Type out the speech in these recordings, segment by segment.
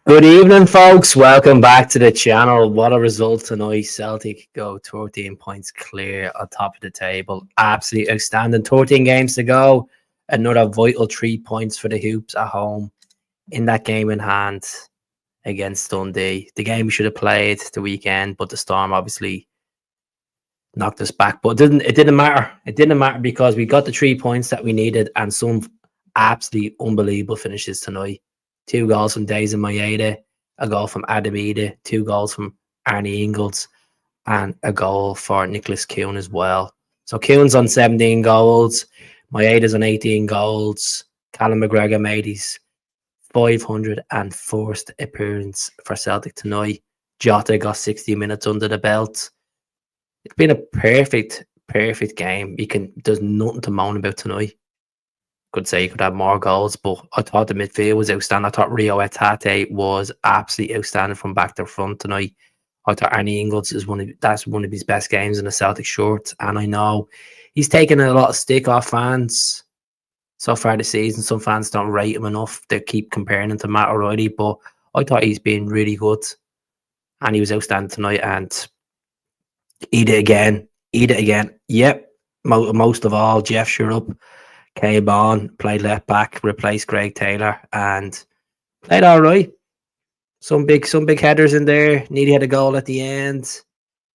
Good evening, folks. Welcome back to the channel. What a result tonight. Celtic go 13 points clear on top of the table. Absolutely outstanding. 13 games to go. Another vital 3 points for the Hoops at home in that game in hand against Dundee. The game we should have played the weekend, but the Storm obviously knocked us back. But it didn't matter. It didn't matter because we got the 3 points that we needed and some absolutely unbelievable finishes tonight. 2 goals from Days and Maeda, a goal from Adamida, 2 goals from Arnie Ingles, and a goal for Nicholas Kuhn as well. So Kuhn's on 17 goals, Maeda's on 18 goals. Callum McGregor made his 501st appearance for Celtic tonight. Jota got 60 minutes under the belt. It's been a perfect game. There's nothing to moan about tonight. Could say you could have more goals, but I thought the midfield was outstanding. I thought Rio Etate was absolutely outstanding from back to front tonight. I thought Arnie Ingles is one of his best games in the Celtic shorts, and I know he's taken a lot of stick off fans so far this season. Some fans don't rate him enough. They keep comparing him to Matt O'Reilly, but I thought he's been really good, and he was outstanding tonight. And eat it again. Yep. Most of all, Jeff Schluppp came on, played left back, replaced Greg Taylor, and played all right. Some big headers in there. Nearly had a goal at the end.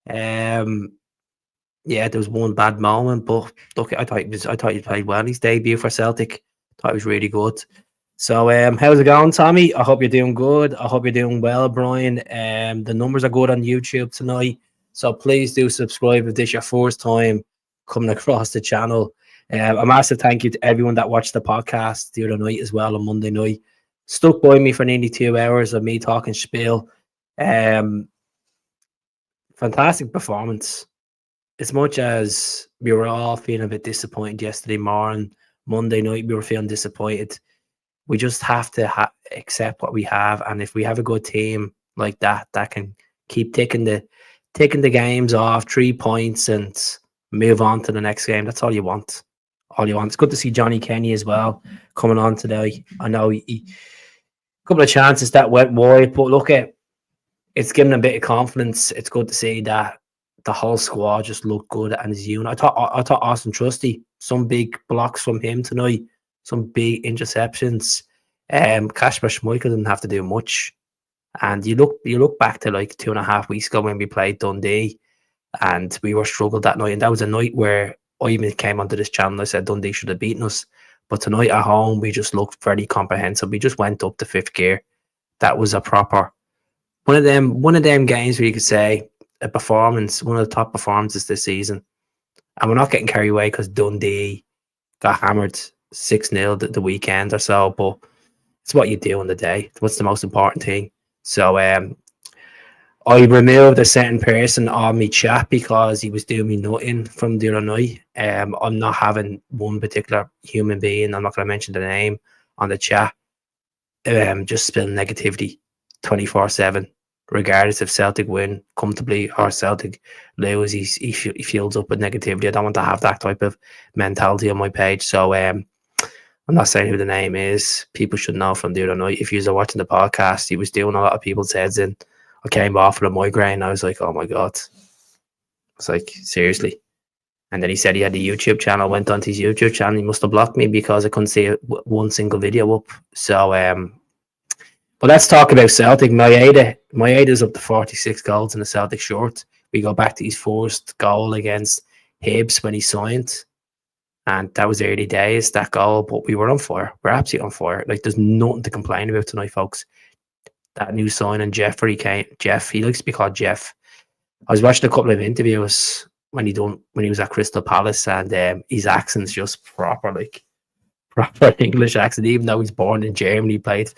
Yeah, there was one bad moment, but look, I thought he played well. His debut for Celtic, thought it was really good. So, how's it going, Tommy? I hope you're doing good. I hope you're doing well, Brian. The numbers are good on YouTube tonight, so please do subscribe if this is your first time coming across the channel. A massive thank you to everyone that watched the podcast the other night as well on Monday night. Stuck by me for nearly 2 hours of me talking spiel. Fantastic performance. As much as we were all feeling a bit disappointed yesterday morning, Monday night we were feeling disappointed. We just have to accept what we have, and if we have a good team like that can keep taking the games off, 3 points, and move on to the next game, that's all you want. It's good to see Johnny Kenny as well coming on today. I know he a couple of chances that went wide, but look at it's given a bit of confidence. It's good to see that the whole squad just looked good and his unit. I thought Austin Trusty, some big blocks from him tonight, some big interceptions. Kasper Schmeichel didn't have to do much. And you look back to like 2.5 weeks ago when we played Dundee, and we were struggled that night, and that was a night where I even came onto this channel. I said Dundee should have beaten us, but tonight at home we just looked very comprehensive. We just went up to fifth gear. That was a proper one of them games where you could say a performance, one of the top performances this season. And we're not getting carried away because Dundee got hammered 6-0 the weekend or so, but it's what you do on the day. What's the most important thing? So I removed a certain person on my chat because he was doing me nothing from the other night. I'm not having one particular human being, I'm not going to mention the name, on the chat, just spilling negativity 24/7, regardless if Celtic win comfortably or Celtic lose. He fills up with negativity. I don't want to have that type of mentality on my page. So I'm not saying who the name is. People should know from the other night. If you're watching the podcast, he was doing a lot of people's heads in. I came off with a migraine. I was like, oh my God. It's like, seriously. And then he said he had a YouTube channel. Went onto his YouTube channel. He must have blocked me because I couldn't see one single video up. So, but let's talk about Celtic. Maeda's up to 46 goals in the Celtic short. We go back to his first goal against Hibs when he signed. And that was early days, that goal. But we were on fire. We're absolutely on fire. Like, there's nothing to complain about tonight, folks. That new signing, Jeff, he likes to be called Jeff. I was watching a couple of interviews when he was at Crystal Palace, and his accent's just proper English accent, even though he's born in Germany, plays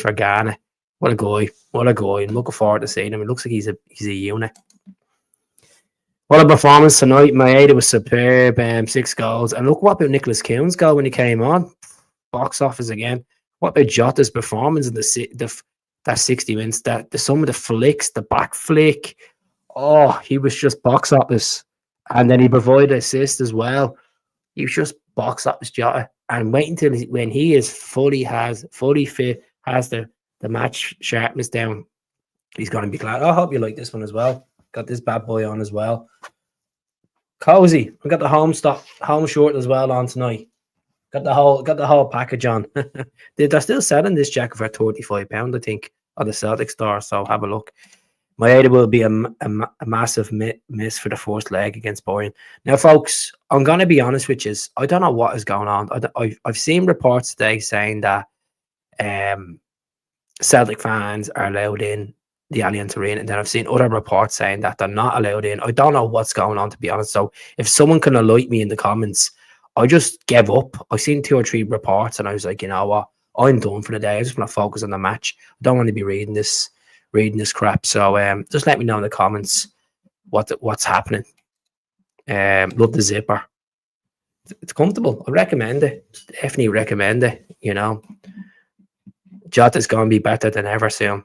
for Ghana. What a guy. I'm looking forward to seeing him. It looks like he's a unit. What a performance tonight. Maeda was superb, 6 goals. And look, what about Nicholas Kuhn's goal when he came on? Box office again. What about Jota's performance in that 60 minutes, some of the flicks, the back flick, he was just box office. And then he provided assist as well. He was just box office Jota. And wait until when he is fully fit, has the match sharpness down. He's going to be glad. I hope you like this one as well. Got this bad boy on as well. Cozy. I got the home short as well on tonight. Got the whole package on. They're still selling this jacket for £35, I think, on the Celtic store. So have a look. Maeda will be a massive miss for the first leg against Bayern. Now, folks, I'm going to be honest with you. I don't know what is going on. I've seen reports today saying that Celtic fans are allowed in the Allianz Arena, and then I've seen other reports saying that they're not allowed in. I don't know what's going on, to be honest. So if someone can enlighten me in the comments, I just gave up. I seen 2 or 3 reports, and I was like, you know what? I'm done for the day. I just want to focus on the match. I don't want to be reading this crap. So just let me know in the comments what's happening. Love the zipper. It's comfortable. I recommend it. Definitely recommend it. You know, Jota's gonna be better than ever soon.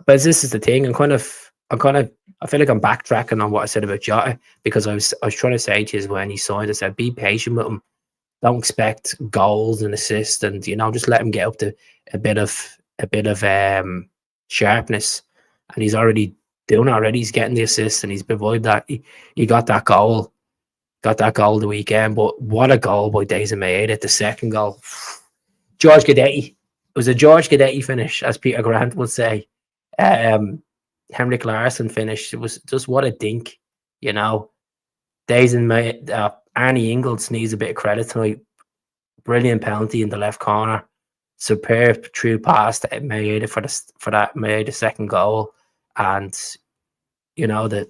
But this is the thing. I feel like I'm backtracking on what I said about Jota, because I was trying to say to you when he signed, I said, be patient with him. Don't expect goals and assists, and just let him get up to a bit of sharpness. And he's already doing it already. He's getting the assist, and he's provided that. He got that goal. Got that goal the weekend. But what a goal by Daisy Maeda. The second goal. George Guidetti. It was a George Guidetti finish, as Peter Grant would say. Henrik Larsson finish. It was just what a dink, Daisy Maeda. Arnie Ingles needs a bit of credit tonight. Brilliant penalty in the left corner. Superb true pass to Maeda for that Maeda second goal. And the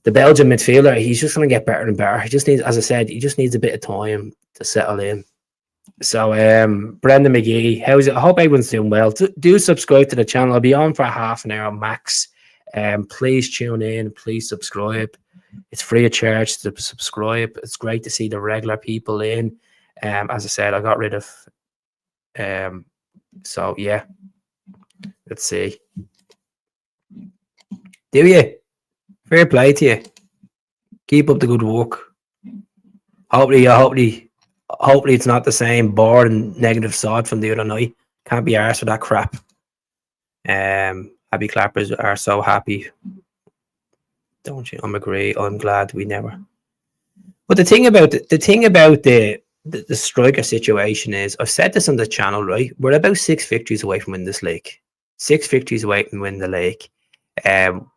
Belgian midfielder, he's just going to get better and better. He just needs, as I said, he just needs a bit of time to settle in. So Brendan McGee, how's it? I hope everyone's doing well. Do subscribe to the channel. I'll be on for half an hour max. Please tune in. Please subscribe. It's free of charge to subscribe. It's great to see the regular people in. As I said, I got rid of. So yeah, let's see. Do you? Fair play to you. Keep up the good work. Hopefully it's not the same boring negative side from the other night. Can't be arsed with that crap. Happy clappers are so happy. Don't you? I'm agree. I'm glad we never. But the thing about the striker situation is, I've said this on the channel, right? We're about 6 victories away from winning this league. 6 victories away from winning the league.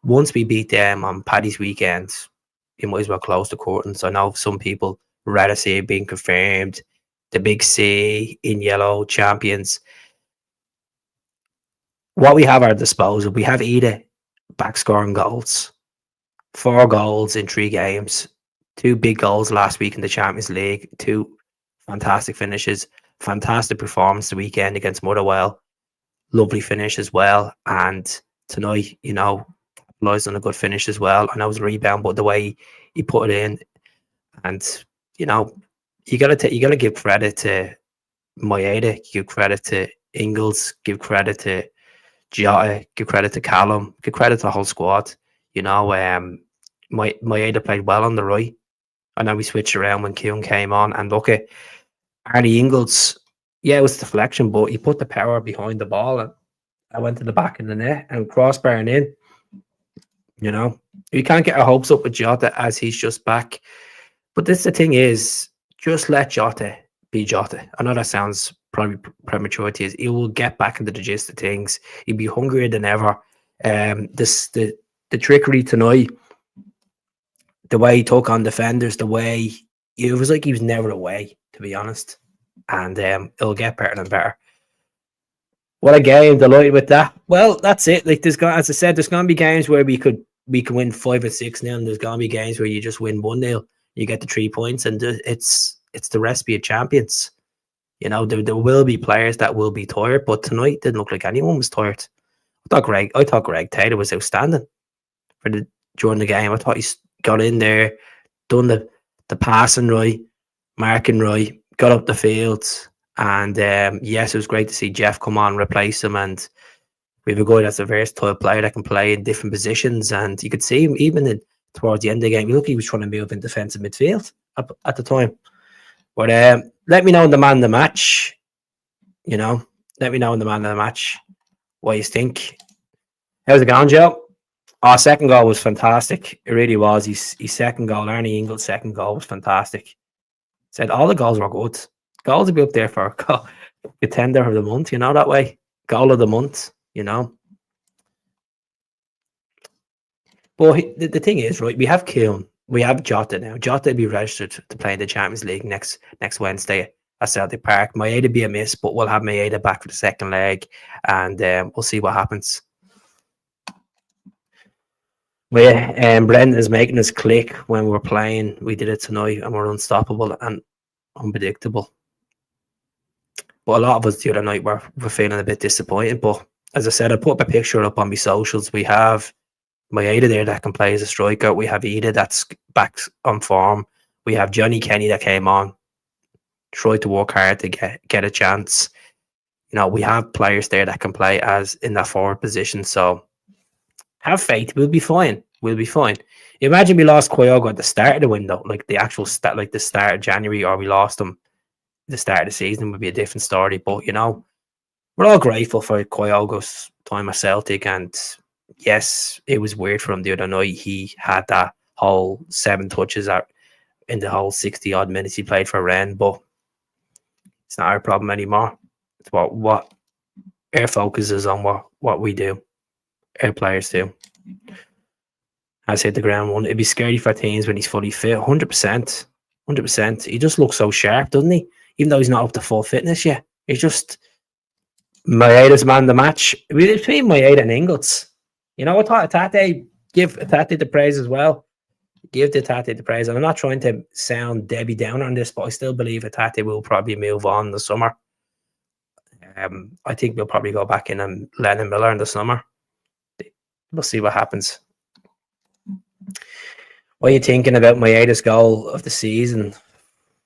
Once we beat them on Paddy's weekend, you might as well close the curtains. I know some people would rather see it being confirmed. The big C in yellow champions. What we have at our disposal, we have Ida back scoring goals. 4 goals in 3 games. 2 big goals last week in the Champions League. 2 fantastic finishes. Fantastic performance the weekend against Motherwell. Lovely finish as well. And tonight, capitalised on a good finish as well. I know it was a rebound, but the way he put it in, and you gotta give credit to Maeda, give credit to Ingles, give credit to Jota, give credit to Callum, give credit to the whole squad. Maeda played well on the right. I know we switched around when Kuhn came on, and look at Arnie Ingles. Yeah, it was deflection, but he put the power behind the ball, and I went to the back of the net and crossbarring in. We can't get our hopes up with Jota as he's just back. But the thing is, just let Jota be Jota. I know that sounds probably premature to you. He will get back into the gist of things. He'll be hungrier than ever. The trickery tonight, the way he took on defenders, it was like he was never away, to be honest. And it'll get better and better. What a game! Delighted with that. Well, that's it. Like as I said, there's going to be games where we can win 5 or 6 0, and there's going to be games where you just win 1-0. You get the 3 points, and it's the recipe of champions. There will be players that will be tired, but tonight didn't look like anyone was tired. I thought Greg Taylor was outstanding during the game. I thought he got in there, done the passing right, marking right, got up the field. And yes, it was great to see Jeff come on, replace him, and we have a guy that's a versatile player that can play in different positions. And you could see him even towards the end of the game. He was trying to move in defensive midfield at the time. But let me know the man of the match. Let me know in the man of the match what you think. How's it going, Joe? Our second goal was fantastic. It really was. His second goal, Arnie Ingles' second goal was fantastic. Said all the goals were good. Goals will be up there for contender of the month, that way. Goal of the month, But the thing is, right, we have Keown, we have Jota now. Jota will be registered to play in the Champions League next Wednesday at Celtic Park. Maeda will be a miss, but we'll have Maeda back for the second leg, and we'll see what happens. But yeah, Brendan is making us click when we're playing. We did it tonight, and we're unstoppable and unpredictable. But a lot of us the other night were feeling a bit disappointed. But as I said, I put a picture up on my socials. We have Maeda there that can play as a striker. We have Ida that's back on form. We have Johnny Kenny that came on, tried to work hard to get a chance. We have players there that can play as in that forward position. So have faith. We'll be fine. We'll be fine. Imagine we lost Kyogo at the start of the window, like the actual start, like the start of January, or we lost him the start of the season, would be a different story. But we're all grateful for Kyogo's time at Celtic, and yes, it was weird for him the other night. He had that whole 7 touches in the whole 60 odd minutes he played for Rennes, but it's not our problem anymore. It's what our focus is on, what we do, our players do. Has hit the ground one. It'd be scary for teams when he's fully fit. 100%. 100%. He just looks so sharp, doesn't he? Even though he's not up to full fitness yet. He's just Maeda's man the match. Between Maeda and Ingles. I thought Atate, give Atate the praise as well. Give the Atate the praise. And I'm not trying to sound Debbie Downer on this, but I still believe Atate will probably move on in the summer. I think we'll probably go back in and Lennon Miller in the summer. We'll see what happens. What are you thinking about Maeda's goal of the season?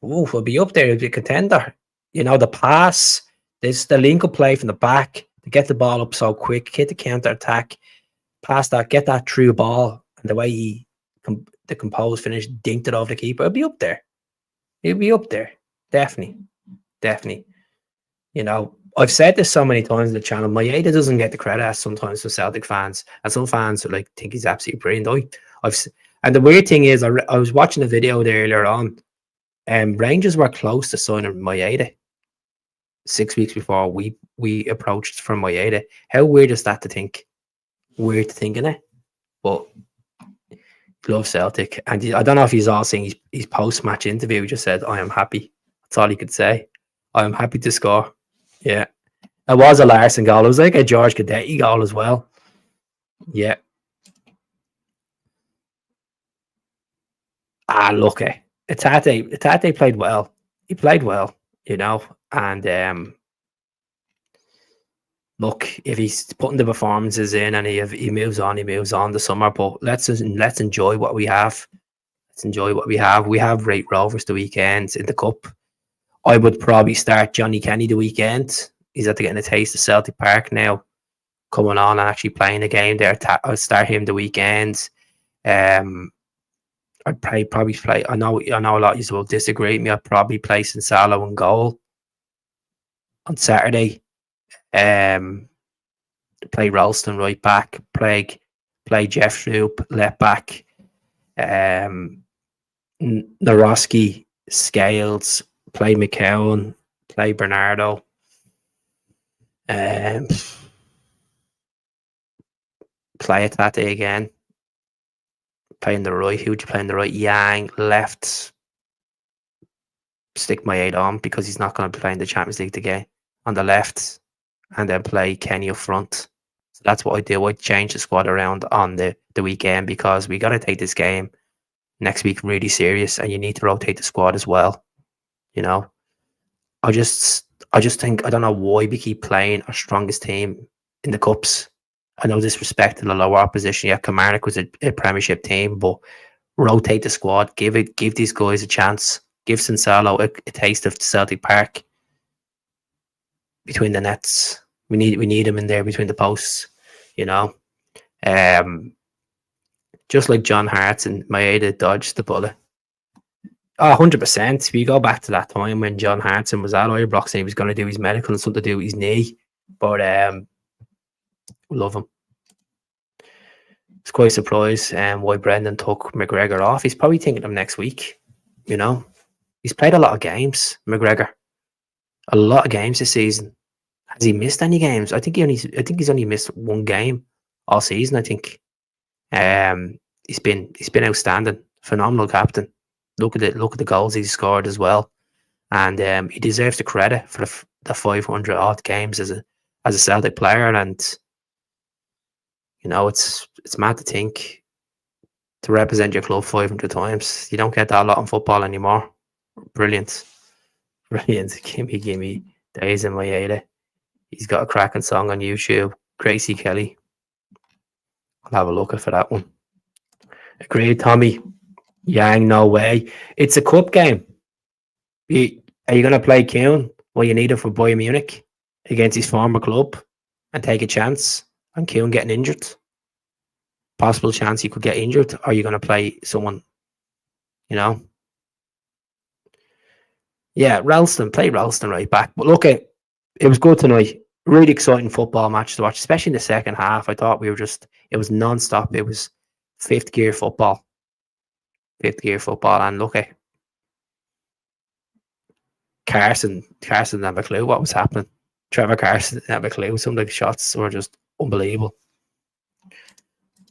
We'll be up there. It'll be a contender. The pass, there's the link up play from the back to get the ball up so quick, hit the counter attack, pass that, get that through ball, and the way the composed finish, dinked it off the keeper. It'll be up there. It'll be up there. Definitely. I've said this so many times on the channel. Maeda doesn't get the credit sometimes for Celtic fans, and some fans think he's absolutely brilliant. And the weird thing is, I was watching a video there earlier on, and Rangers were close to signing Maeda 6 weeks before we approached for Maeda. How weird is that to think? Weird to think, innit? But love Celtic, and I don't know if he's all seeing his post-match interview. He just said, "I am happy." That's all he could say. I am happy to score. Yeah. It was a Larson goal. It was like a George Cadetti goal as well. Yeah. Look, Atate played well. He played well, and look, if he's putting the performances in and he moves on the summer. But let's enjoy what we have. Let's enjoy what we have. We have great Rovers the weekend in the Cup. I would probably start Johnny Kenny the weekend. He's after getting a taste of Celtic Park now, coming on and actually playing a game there. I'll start him the weekend. I'd probably play. I know a lot of you will disagree with me. I'd probably play Sinsalo in goal on Saturday. Play Ralston right back. Play Jeff Schluppp left back. Naroski, Scales. Play McCowan. Play Bernardo. Play Atate again. Playing the right. Who would you play in the right? Yang left. Stick Maeda on because he's not going to play in the Champions League again on the left, and then play Kenny up front. So that's what I do. I change the squad around on the weekend because we got to take this game next week really serious, and you need to rotate the squad as well. I just think I don't know why we keep playing our strongest team in the cups. I know disrespect to the lower opposition. Yeah, Kilmarnock was a Premiership team, but rotate the squad. Give these guys a chance. Give Sinsalo a taste of Celtic Park between the nets. We need him in there between the posts. Just like John Hartson, Maeda dodged the bullet. 100%. We go back to that time when John Hartson was at Ibrox and he was going to do his medical and something to do with his knee. But love him. It's quite surprised why Brendan took McGregor off. He's probably thinking of next week. You know, he's played a lot of games. McGregor, a lot of games this season. Has he missed any games? I think he's only missed one game all season. I think. He's been outstanding, phenomenal captain. Look at the goals he's scored as well, and he deserves the credit for the 500 odd games as a Celtic player. And you know, it's mad to think to represent your club 500 times. You don't get that a lot in football anymore. Brilliant. Gimme days in my 80. He's got a cracking song on YouTube. Gracie Kelly. I'll have a look for that one. Agreed, Tommy. Yang, no way. It's a cup game. Are you going to play Kuhn? Well, you need it for Bayern Munich against his former club and take a chance on Kuhn getting injured. Possible chance he could get injured. Or are you going to play someone, you know? Yeah, play Ralston right back. But look, it was good tonight. Really exciting football match to watch, especially in the second half. I thought it was non-stop. It was fifth gear football. And look at Carson didn't have a clue what was happening. Trevor Carson didn't have a clue. Some of the shots were just unbelievable.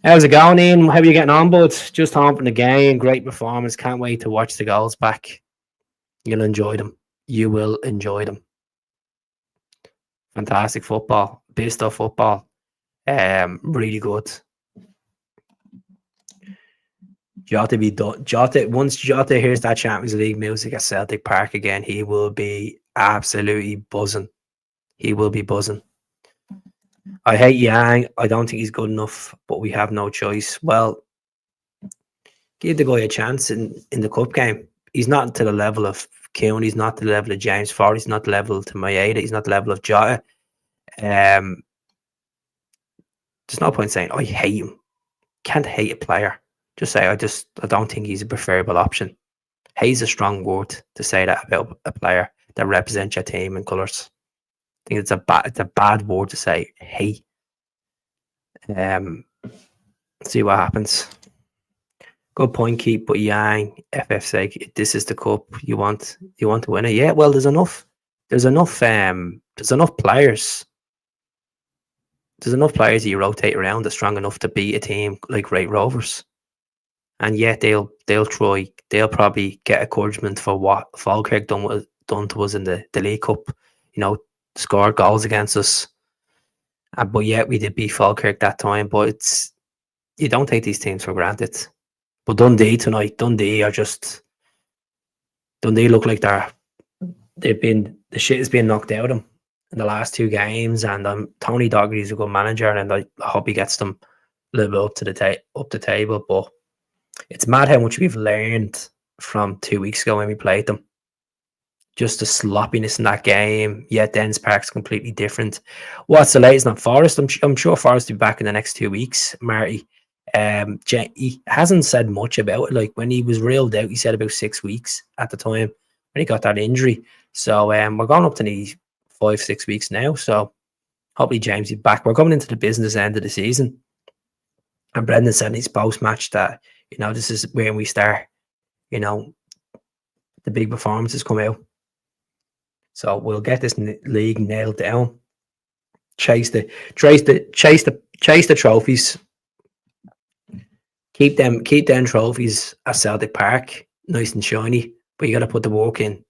How's it going, Ian? How are you getting on, bud? Just humping the game. Great performance. Can't wait to watch the goals back. You'll enjoy them. You will enjoy them. Fantastic football. Best of football. Really good. Jota be done. Once Jota hears that Champions League music at Celtic Park again, he will be absolutely buzzing. He will be buzzing. I hate Yang. I don't think he's good enough, but we have no choice. Well, give the guy a chance in the cup game. He's not to the level of Kuhn. He's not to the level of James Ford. He's not the level to Maeda. He's not the level of Jota. There's no point saying I hate him. Can't hate a player. Just say I don't think he's a preferable option. Hate's a strong word to say that about a player that represents your team and colours. I think it's a bad word to say. Hate. See what happens. Good point, Keith. But Yang, FF's sake, this is the cup. You want to win it? Yeah. Well, there's enough players. There's enough players that you rotate around that's strong enough to beat a team like Great Rovers. And yet they'll probably get encouragement for what Falkirk done to us in the League Cup. You know, scored goals against us. But yet we did beat Falkirk that time. But you don't take these teams for granted. But Dundee tonight, Dundee look like the shit is being knocked out of them in the last two games. And Tony Docherty's a good manager, and I hope he gets them a little bit up the table. But it's mad how much we've learned from 2 weeks ago when we played them. Just the sloppiness in that game. Yet Dens Park's completely different. What's the latest on Forrest? I'm sure Forrest will be back in the next 2 weeks, Marty. He hasn't said much about it. Like when he was reeled out, he said about 6 weeks at the time when he got that injury. So we're going up to nearly 5-6 weeks now. So hopefully James is back. We're coming into the business end of the season. And Brendan said in his post-match that, you know, this is when we start, you know, the big performances come out. So we'll get this league nailed down. Chase the trophies. Keep them trophies at Celtic Park, nice and shiny. But you got to put the work in.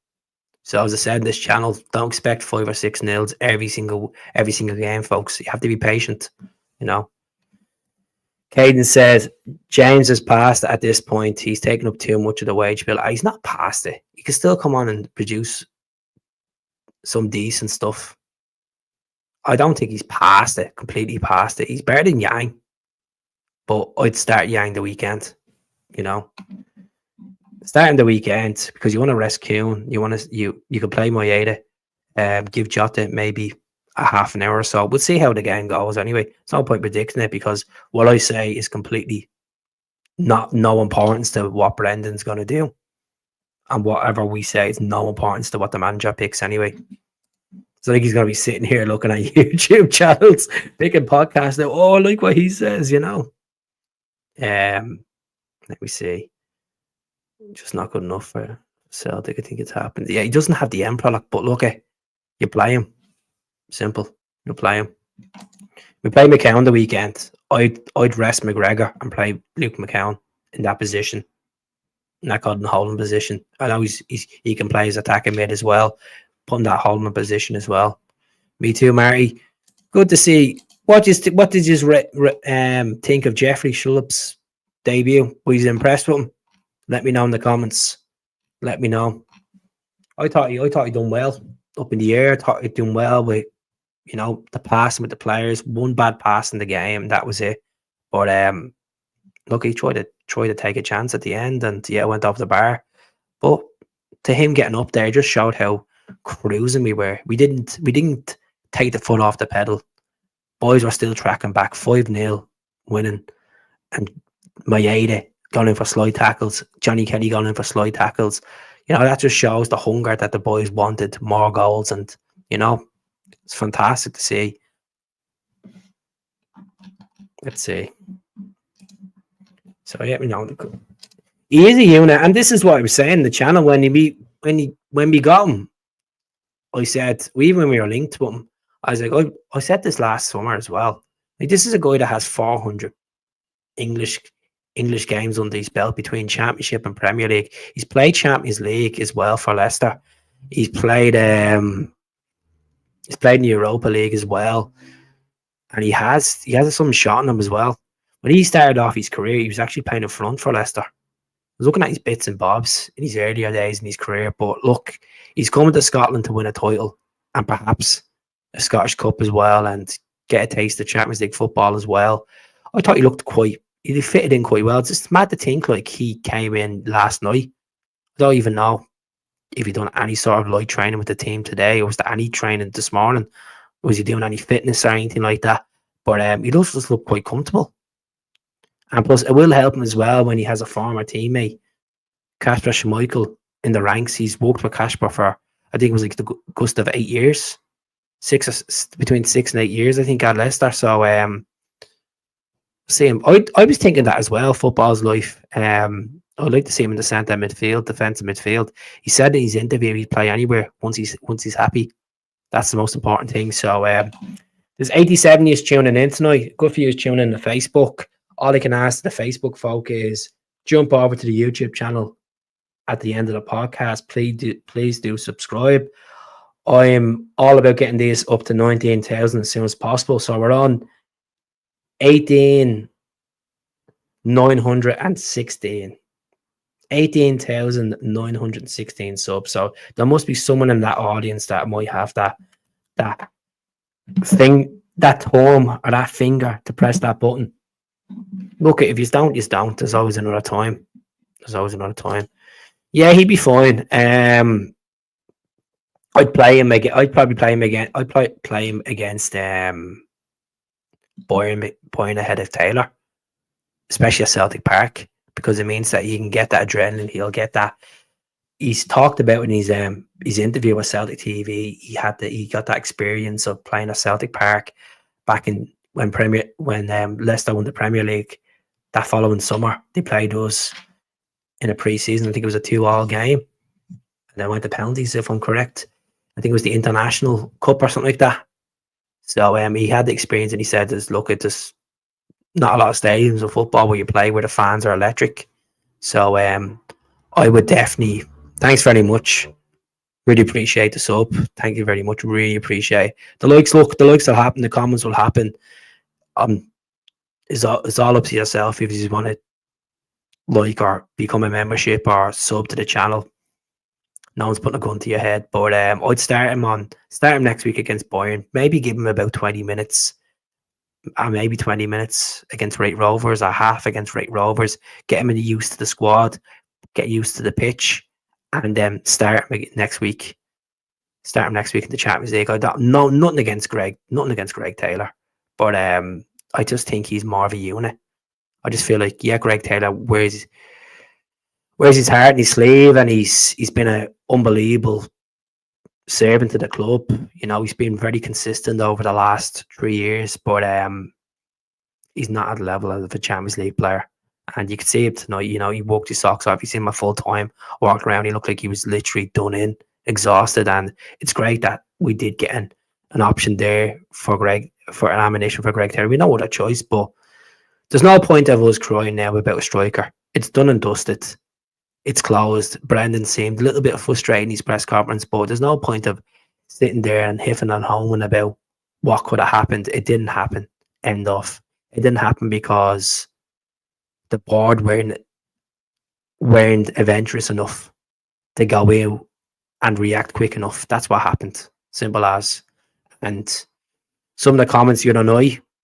So as I said in this channel, don't expect 5 or 6 nils every single game, folks. You have to be patient, you know. Caden says James has passed at this point. He's taken up too much of the wage bill. He's not past it. He can still come on and produce some decent stuff. I don't think he's completely past it. He's better than Yang. But I'd start Yang the weekend, you know. Starting the weekend because you want to rest Kuhn. You can play Maeda, give Jota maybe a half an hour or so. We'll see how the game goes anyway. It's no point predicting it because what I say is completely no importance to what Brendan's going to do. And whatever we say is no importance to what the manager picks anyway. It's like he's going to be sitting here looking at YouTube channels, picking podcasts. Now, oh, I like what he says, Let me see. Just not good enough for Celtic. I think it's happened. Yeah, he doesn't have the end product, but look, you play him. Simple. You play him. We play McCown the weekend. I'd rest McGregor and play Luke McCown in that position, in that golden holding position. I know he can play his attacking mid as well, put in that holding position as well. Me too, Marty. Good to see. What did you think of Jeffrey Schlupp's debut? Was you impressed with him? Let me know in the comments. Let me know. I thought he done well up in the air. I thought he done well with the passing with the players. One bad pass in the game, that was it. But look, he tried to take a chance at the end, and yeah, went off the bar. But to him getting up there just showed how cruising we were. We didn't take the foot off the pedal. Boys were still tracking back 5-0, winning, and Maeda going in for slide tackles. Johnny Kelly going in for slide tackles. That just shows the hunger that the boys wanted, more goals, and it's fantastic to see. Let's see. So yeah, he is a unit, and this is what I was saying in the channel when we got him. I said, even when we were linked to him, I was like, I said this last summer as well. Like, this is a guy that has 400 English games under his belt between Championship and Premier League. He's played Champions League as well for Leicester. He's played in the Europa League as well, and he has some shot in him as well. When he started off his career, he was actually playing in front for Leicester. I was looking at his bits and bobs in his earlier days in his career, but look, he's coming to Scotland to win a title and perhaps a Scottish Cup as well, and get a taste of Champions League football as well. I thought he fitted in quite well. It's just mad to think like he came in last night. I don't even know if he done any sort of light training with the team today, or was there any training this morning? Was he doing any fitness or anything like that? But he does just look quite comfortable. And plus, it will help him as well when he has a former teammate, Kasper Schmeichel, in the ranks. He's worked with Kasper for, I think it was like the gust of 8 years. Between 6 and 8 years, I think, at Leicester. So, see him. I was thinking that as well. Football's life. I'd like to see him in the centre midfield, defensive midfield. He said in his interview he'd play anywhere once he's happy. That's the most important thing. So there's 87 years tuning in tonight. Good for you tuning in to Facebook. All I can ask the Facebook folk is jump over to the YouTube channel at the end of the podcast. Please do subscribe. I'm all about getting these up to 19,000 as soon as possible. So we're on 18,916 subs. So there must be someone in that audience that might have that thing, that thumb or that finger to press that button. Look, if you don't, you don't. There's always another time. Yeah, he'd be fine. I'd play him again. I'd probably play him again. I'd play him against Bayern ahead of Taylor, especially at Celtic Park, because it means that he can get that adrenaline. He'll get that. He's talked about in his interview with Celtic TV. He got that experience of playing at Celtic Park back in when Leicester won the Premier League that following summer. They played us in a pre-season. I think it was a 2-2 game, and then went to penalties, if I'm correct. I think it was the International Cup or something like that. So he had the experience, and he said, "Look, it's not a lot of stadiums of football where you play where the fans are electric." So I would definitely. Thanks very much. Really appreciate the sub. Thank you very much. Really appreciate the likes. Look, the likes will happen. The comments will happen. It's all up to yourself if you want to like or become a membership or sub to the channel. No one's putting a gun to your head, but I'd start him next week against Bayern. Maybe give him about 20 minutes, maybe 20 minutes against Rate Rovers, or half against Rate Rovers. Get him used to the squad, get used to the pitch, and then start him next week. Start him next week in the Champions League. Nothing against Greg Taylor, but I just think he's more of a unit. I just feel like, yeah, Greg Taylor wears his heart in his sleeve, and he's been an unbelievable serving to the club. You know, he's been very consistent over the last 3 years, but he's not at the level of a Champions League player. And you could see it tonight. You know, he walked his socks off. You see him a full time, walked around. He looked like he was literally done in, exhausted. And it's great that we did get an option there for Greg, for an ammunition for Greg Terry. We know other choice, but there's no point of us crying now about a striker. It's done and dusted. It's closed. Brendan seemed a little bit frustrated in his press conference, but there's no point of sitting there and hiffing and hoeing about what could have happened. It didn't happen. End of. It didn't happen because the board weren't adventurous enough to go out and react quick enough. That's what happened. Simple as. And some of the comments you don't know,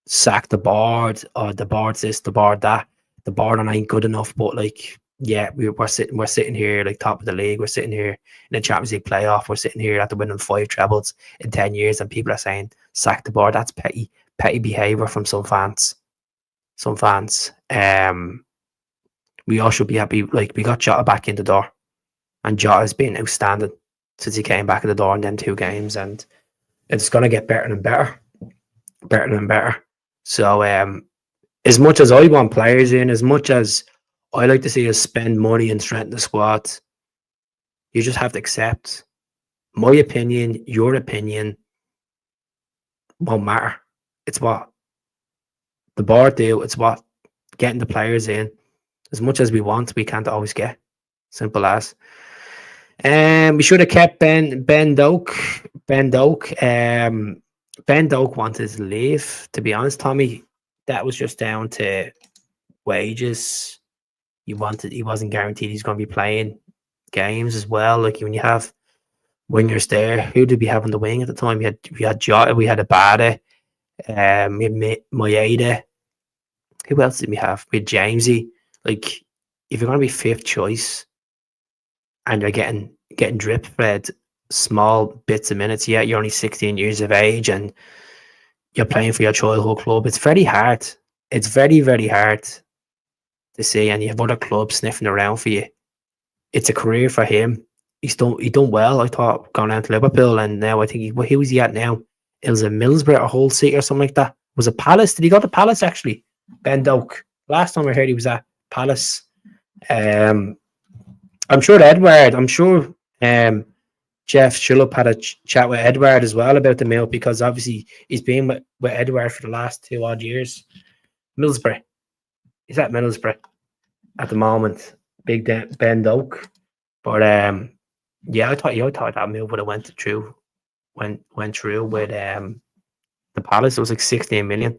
sack the board, or the board's this, the board that, the board ain't good enough. But like, yeah, we're sitting here like top of the league. We're sitting here in the Champions League playoff. We're sitting here after winning 5 trebles in 10 years, and people are saying sack the board. That's petty behavior from some fans. We all should be happy. Like, we got Jota back in the door, and Jota has been outstanding since he came back in the door in them 2 games, and it's gonna get better and better. So as much as I want players in, as much as I like to see us spend money and strengthen the squad, you just have to accept my opinion, your opinion won't matter. It's what the board do. It's what getting the players in. As much as we want, we can't always get. Simple as. We should have kept Ben Doak. Ben Doak wanted to leave, to be honest, Tommy. That was just down to wages. He wasn't guaranteed he's going to be playing games as well. Like, when you have wingers there, who did we have on the wing at the time? We had Jota, we had Abada, we had Maeda. Who else did we have? We had Jamesy. Like, if you're going to be 5th choice and you're getting drip fed small bits of minutes, yeah, you're only 16 years of age and you're playing for your childhood club. It's very hard. It's very, very hard to see, and you have other clubs sniffing around for you. It's a career for him. He done well, I thought, going down to Liverpool, and now I think who was he at now? It was a Middlesbrough or Hull City or something like that. Was it Palace? Did he go to Palace actually? Ben Doak. Last time I heard he was at Palace. I'm sure Jeff Schlupp had a chat with Edward as well about the move, because obviously he's been with Edward for the last 2 odd years. Middlesbrough. He's at Middlesbrough at the moment. Big Ben Doak. But yeah, I thought that move would have went through with the Palace. It was like 16 million.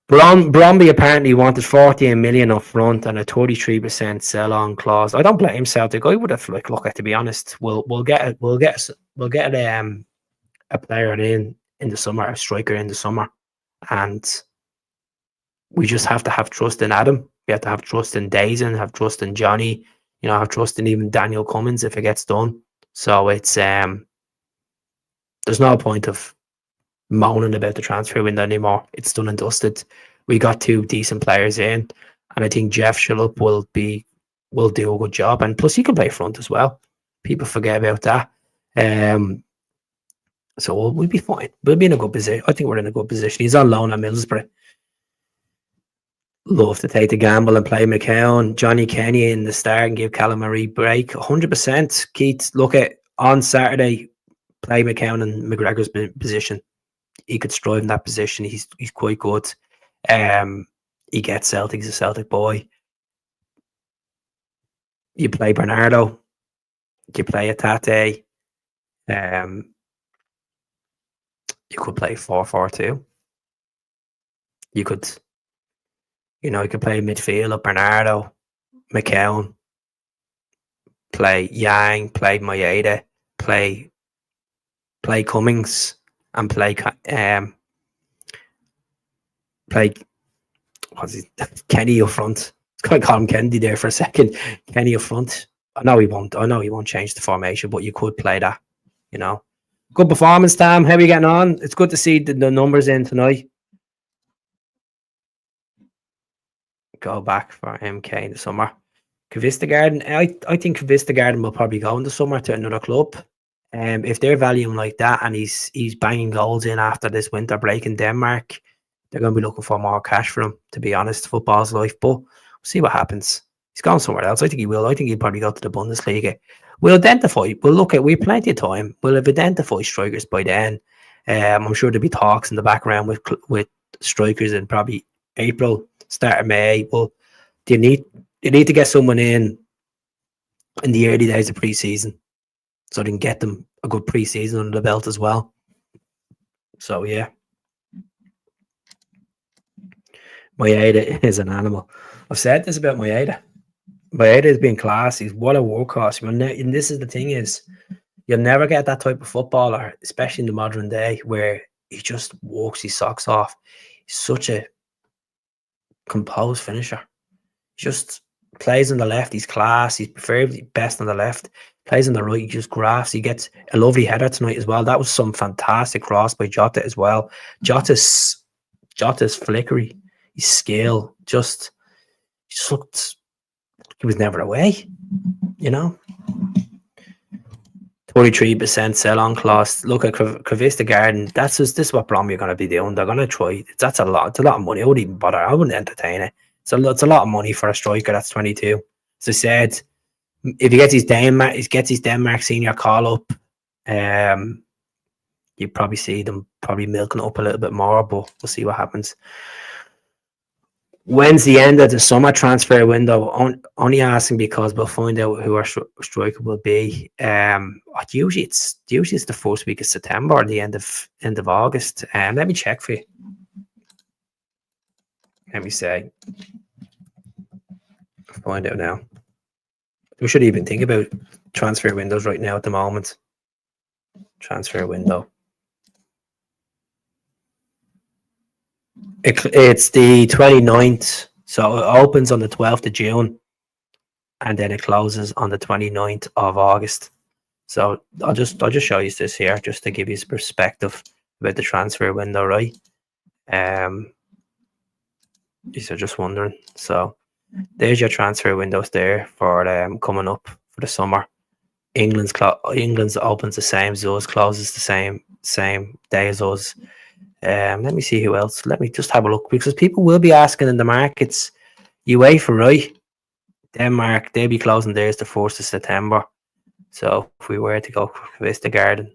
Bromby apparently wanted 14 million up front and a 33% sell-on clause. I don't blame Celtic. I would have to be honest, we'll get a player in the summer, a striker in the summer, and we just have to have trust in Adam. We have to have trust in Dazen, have trust in Johnny, have trust in even Daniel Cummins if it gets done. So it's there's no point of moaning about the transfer window anymore. It's done and dusted. We got 2 decent players in, and I think Jeff Schlupp will do a good job, and plus he can play front as well. People forget about that. So we'll be fine. We'll be in a good position. I think we're in a good position. He's on loan at Middlesbrough. Love to take the gamble and play McCown, Johnny Kenny in the start and give Callum Marie break. 100%. Keith, look at on Saturday, play McCown in McGregor's position. He could strive in that position. He's quite good. He gets Celtic. He's a Celtic boy. You play Bernardo. You play Atate. You could play 4-4-2. You could play midfield of Bernardo, McCown, play Yang, play Maeda, play Cummings, and play Kenny up front. I was going to call him Kennedy there for a second. Kenny up front. I know he won't change the formation, but you could play that. Good performance, Tam. How are you getting on? It's good to see the numbers in tonight. Go back for MK in the summer. Cavista Garden. I think Cavista Garden will probably go in the summer to another club. If they're valuing like that and he's banging goals in after this winter break in Denmark, they're going to be looking for more cash for him, to be honest. Football's life, but we'll see what happens. He's gone somewhere else. I think he will. I think he'll probably go to the Bundesliga. We'll identify. We'll look at. We've plenty of time. We'll have identified strikers by then. I'm sure there'll be talks in the background with strikers in probably April, start of May. Well, you need to get someone in the early days of pre-season, so they can get them a good pre-season under the belt as well. So yeah, Maeda is an animal. I've said this about Maeda. Maeda has been class. He's what a workhorse. And this is the thing is, you'll never get that type of footballer, especially in the modern day, where he just walks his socks off. He's such a composed finisher. Just plays on the left. He's class. He's preferably best on the left. Plays on the right. He just grafts. He gets a lovely header tonight as well. That was some fantastic cross by Jota as well. Jota's flickery, his skill, just looked. He was never away, 43% sell-on clause. Look at Cravista Garden. This is what Bromley are going to be doing. They're going to try. That's a lot. It's a lot of money. I wouldn't even bother. I wouldn't entertain it. It's a lot of money for a striker that's 22. As I said, if he gets his Denmark senior call up, you probably see them probably milking it up a little bit more. But we'll see what happens. When's the end of the summer transfer window? Only asking because we'll find out who our striker will be. Usually it's the first week of September or the end of August. Let me check for you. Let me say. Find out now. We should even think about transfer windows right now at the moment. Transfer window. It's the 29th, so it opens on the 12th of June and then it closes on the 29th of August. So I'll just show you this here just to give you some perspective about the transfer window, right? These are just wondering. So there's your transfer windows there for coming up for the summer. England's opens the same as us, closes the same day as us. Let me see who else. Let me just have a look because people will be asking in the markets. UEFA, right? Denmark, they'll be closing theirs the 1st of September. So if we were to go Vista Garden,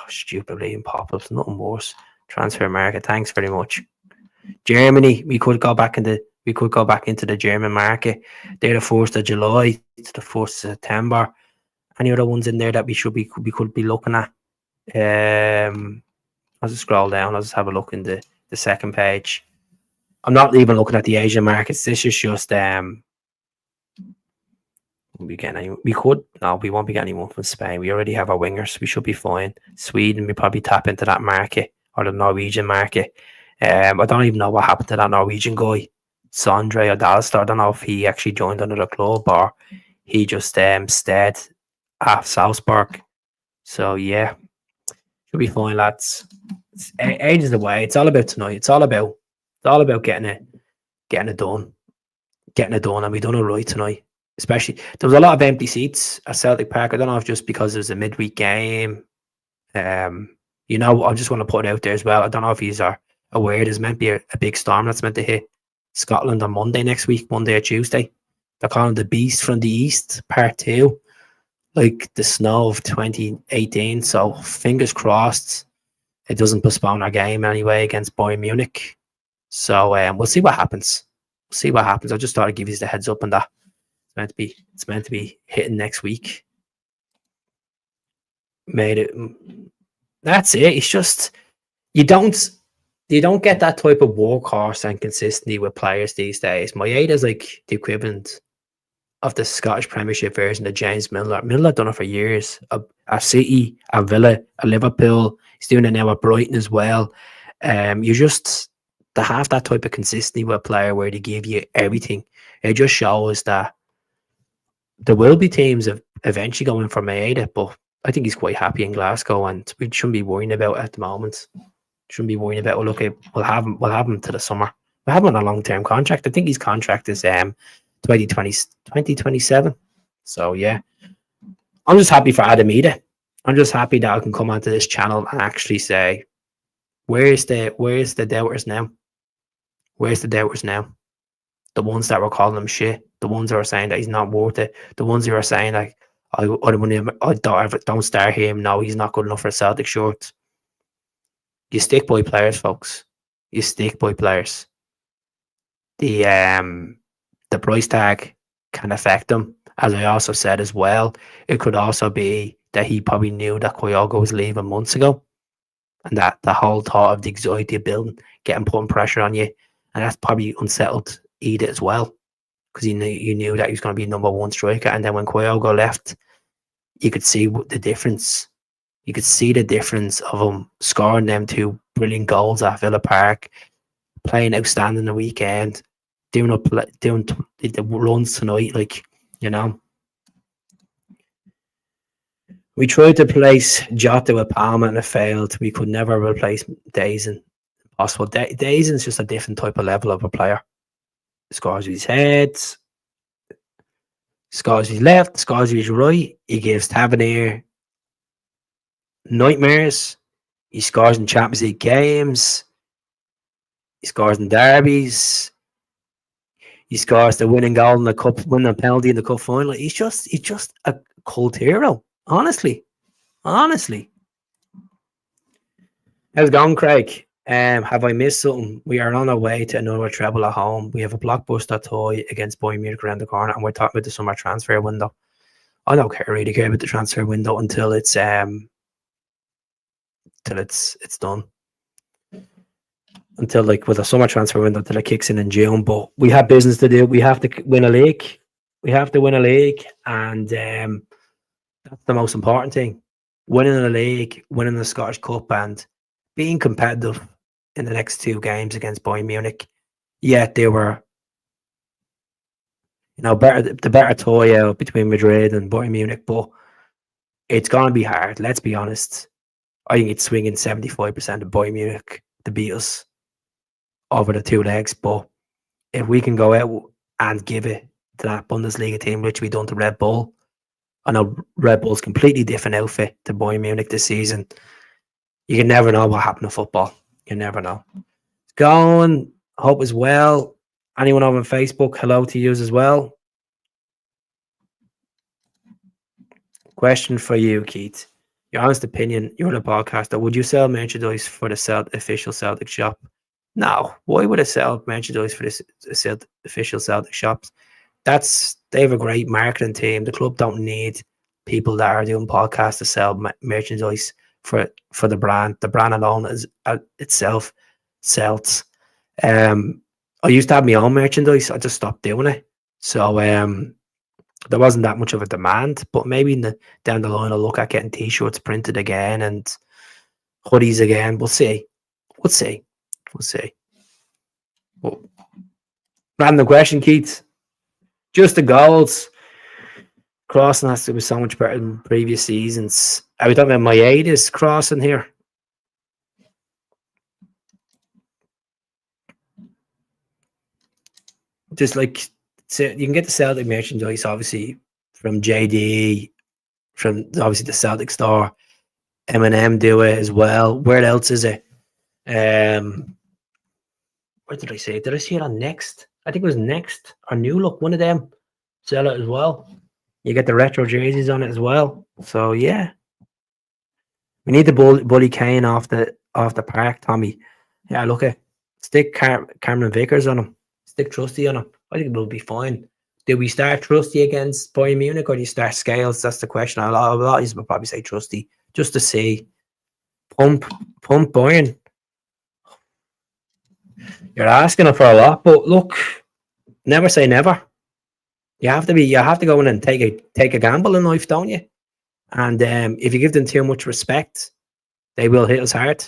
stupidly unpopular, nothing worse. Transfer market, thanks very much. Germany, we could go back into the German market. They're the 1st of July to the 1st of September. Any other ones in there that we could be looking at? I'll just scroll down. I'll just have a look in the second page. I'm not even looking at the Asian markets. This is just we won't be getting anyone from Spain. We already have our wingers. We should be fine. Sweden, we probably tap into that market or the Norwegian market. I don't even know what happened to that Norwegian guy, Sondre or Dalstar. I don't know if he actually joined another club or he just stayed at Salzburg. So yeah, should be fine, lads. It's ages away. It's all about tonight. It's all about getting it done, and we done it right tonight. Especially there was a lot of empty seats at Celtic Park. I don't know if just because it was a midweek game. I just want to put it out there as well. I don't know if he's aware there's meant to be a big storm that's meant to hit Scotland on Monday next week, Monday or Tuesday. They're calling the Beast from the East, Part 2, like the snow of 2018. So fingers crossed it doesn't postpone our game anyway against Bayern Munich. So we'll see what happens. I just thought I'd give you the heads up on that. It's meant to be hitting next week. That's it. It's just you don't get that type of workhorse and consistency with players these days. Maeda's like the equivalent of the Scottish Premiership version of James Milner. Milner done it for years. At City, at Villa, at Liverpool. He's doing it now at Brighton as well. You just to have that type of consistency with a player where they give you everything. It just shows that there will be teams eventually going for Maeda, but I think he's quite happy in Glasgow, and we shouldn't be worrying about it at the moment. We'll have him to the summer. We'll have him on a long-term contract. I think his contract is 2027. So yeah, I'm just happy for Adamida. I'm just happy that I can come onto this channel and actually say, where's the doubters now? Where's the doubters now? The ones that were calling him shit, the ones that were saying that he's not worth it, the ones who were saying like, don't start him. No, he's not good enough for Celtic shorts. You stick by players, folks. You stick by players. The price tag can affect them. As I also said as well, it could also be that he probably knew that Kyogo was leaving months ago, and that the whole thought of the anxiety of building, putting pressure on you, and that's probably unsettled Edith as well, because you knew that he was going to be number one striker, and then when Kyogo left, you could see the difference. You could see the difference of him scoring them two brilliant goals at Villa Park, playing outstanding the weekend, doing the runs tonight, like, you know. We tried to replace Jota with Palmer and it failed. We could never replace Dazen. Possible. Dazen's just a different type of level of a player. Scores with his head, scores with his left, scores with his right. He gives Tavernier nightmares. He scores in Champions League games. He scores in derbies. He scores the winning goal in the cup, winning a penalty in the cup final. He's just a cult hero. Honestly. How's it going, Craig? Have I missed something? We are on our way to another treble at home. We have a blockbuster toy against Bayern Munich around the corner, and we're talking about the summer transfer window. I don't really care about the transfer window until it's done. Until, like, with a summer transfer window, until it kicks in June. But we have business to do. We have to win a league. And that's the most important thing. Winning a league, winning the Scottish Cup, and being competitive in the next two games against Bayern Munich. Yeah, they were, the better toy out between Madrid and Bayern Munich, but it's going to be hard. Let's be honest. I think it's swinging 75% of Bayern Munich to beat us over the two legs. But if we can go out and give it to that Bundesliga team, which we done to Red Bull, I know Red Bull's completely different outfit to Bayern Munich this season. You can never know what happened to football. You never know. Going, hope as well. Anyone over on Facebook, hello to you as well. Question for you, Keith. Your honest opinion, you're the podcaster. Would you sell merchandise for the official Celtic shop? No. Why would I sell merchandise for this official Celtic shops? They have a great marketing team. The club don't need people that are doing podcasts to sell merchandise for the brand. The brand alone is itself sells. I used to have my own merchandise. I just stopped doing it. So there wasn't that much of a demand. But maybe down the line, I'll look at getting T-shirts printed again and hoodies again. We'll see. Well, random question, Keith. Just the goals. Crossing has to be so much better than previous seasons. Are we talking about my 8 crossing here? Just like, so you can get the Celtic merchandise, obviously, from JD, from obviously the Celtic store. M&M do it as well. Where else is it? Where did I see it? Did I see it on Next? I think it was Next or New Look. One of them sell it as well. You get the retro jerseys on it as well. So yeah, we need to bully Kane off the park, Tommy. Yeah, look at stick Cameron Vickers on him. Stick Trusty on him. I think it'll be fine. Do we start Trusty against Bayern Munich or do you start Scales? That's the question. A lot of you will probably say Trusty just to see. Pump Bayern. You're asking for a lot, but look, never say never. You have to go in and take a gamble in life, don't you? And if you give them too much respect, they will hit us hard.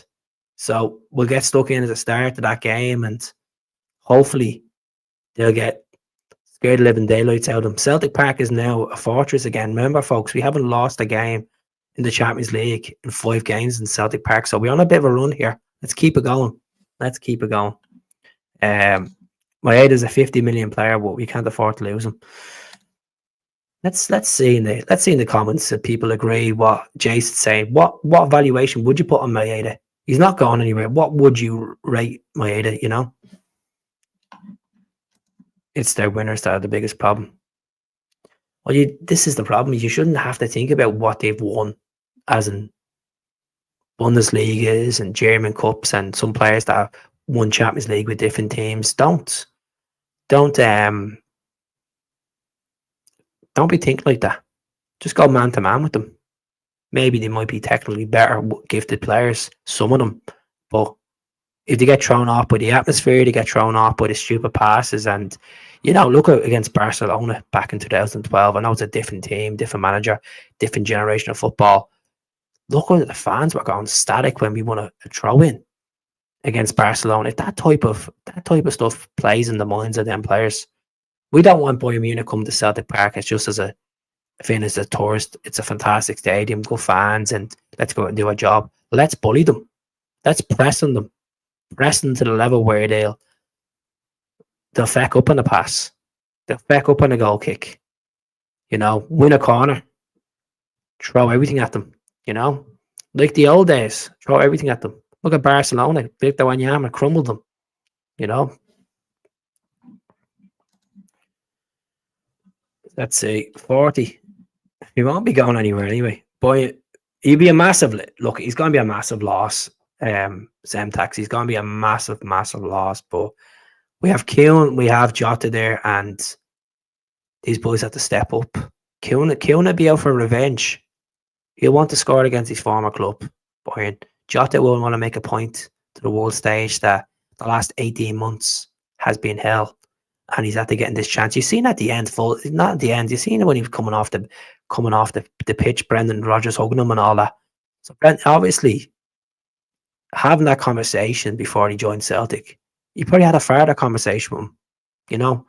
So we'll get stuck in at the start of that game, and hopefully they'll get scared of living daylights out of them. Celtic Park is now a fortress again. Remember, folks, we haven't lost a game in the Champions League in 5 games in Celtic Park, so we're on a bit of a run here. Let's keep it going. My 8 is a 50 million player, but we can't afford to lose him. Let's see in the comments if people agree what Jason's saying. What valuation would you put on Maeda? He's not going anywhere. What would you rate Maeda? You know, it's their winners that are the biggest problem. Well, this is the problem. You shouldn't have to think about what they've won, as in Bundesligas and German Cups and some players that have won Champions League with different teams. Don't be thinking like that. Just go man to man with them. Maybe they might be technically better gifted players, some of them, but if they get thrown off by the atmosphere, they get thrown off by the stupid passes, and look against Barcelona back in 2012. I know it's a different team, different manager, different generation of football. Look at the fans were going static when we won a throw in against Barcelona. If that type of stuff plays in the minds of them players, we don't want Bayern Munich come to Celtic Park as just as a tourist. It's a fantastic stadium, good fans, and let's go out and do our job. Let's bully them. Let's press on them. Press them to the level where they'll feck up on the pass. They'll feck up on the goal kick. Win a corner. Throw everything at them. Like the old days. Throw everything at them. Look at Barcelona. Victor Wanyama crumbled them. Let's see. 40. He won't be going anywhere anyway. Boy, he'll be a massive... Look, he's going to be a massive loss. Zemtax, he's going to be a massive, massive loss. But we have Keown, we have Jota there, and these boys have to step up. Keown will be out for revenge. He'll want to score against his former club, Bayern. Jota will want to make a point to the world stage that the last 18 months has been hell, and he's had to get in this chance. You've seen at the end, not at the end. You've seen it when he was coming off the pitch. Brendan Rodgers hugging him and all that. So obviously, having that conversation before he joined Celtic, he probably had a further conversation with him.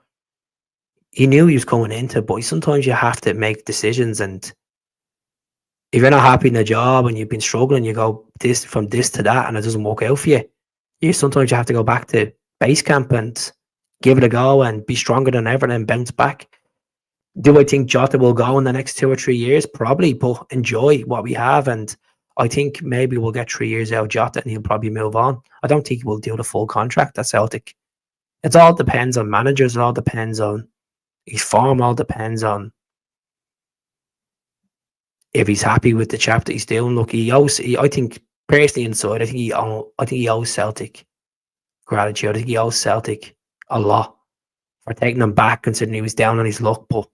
He knew he was coming into it, but sometimes you have to make decisions, and if you're not happy in the job and you've been struggling, you go from this to that and it doesn't work out for you. Sometimes you have to go back to base camp and give it a go and be stronger than ever and bounce back. Do I think Jota will go in the next 2 or 3 years? Probably, but enjoy what we have, and I think maybe we'll get 3 years out of Jota and he'll probably move on. I don't think we'll do the full contract at Celtic. It all depends on managers. It all depends on his form. It all depends on if he's happy with the chap that he's doing. Look, I think personally inside, I think he owes Celtic gratitude. I think he owes Celtic a lot for taking him back, considering he was down on his luck. But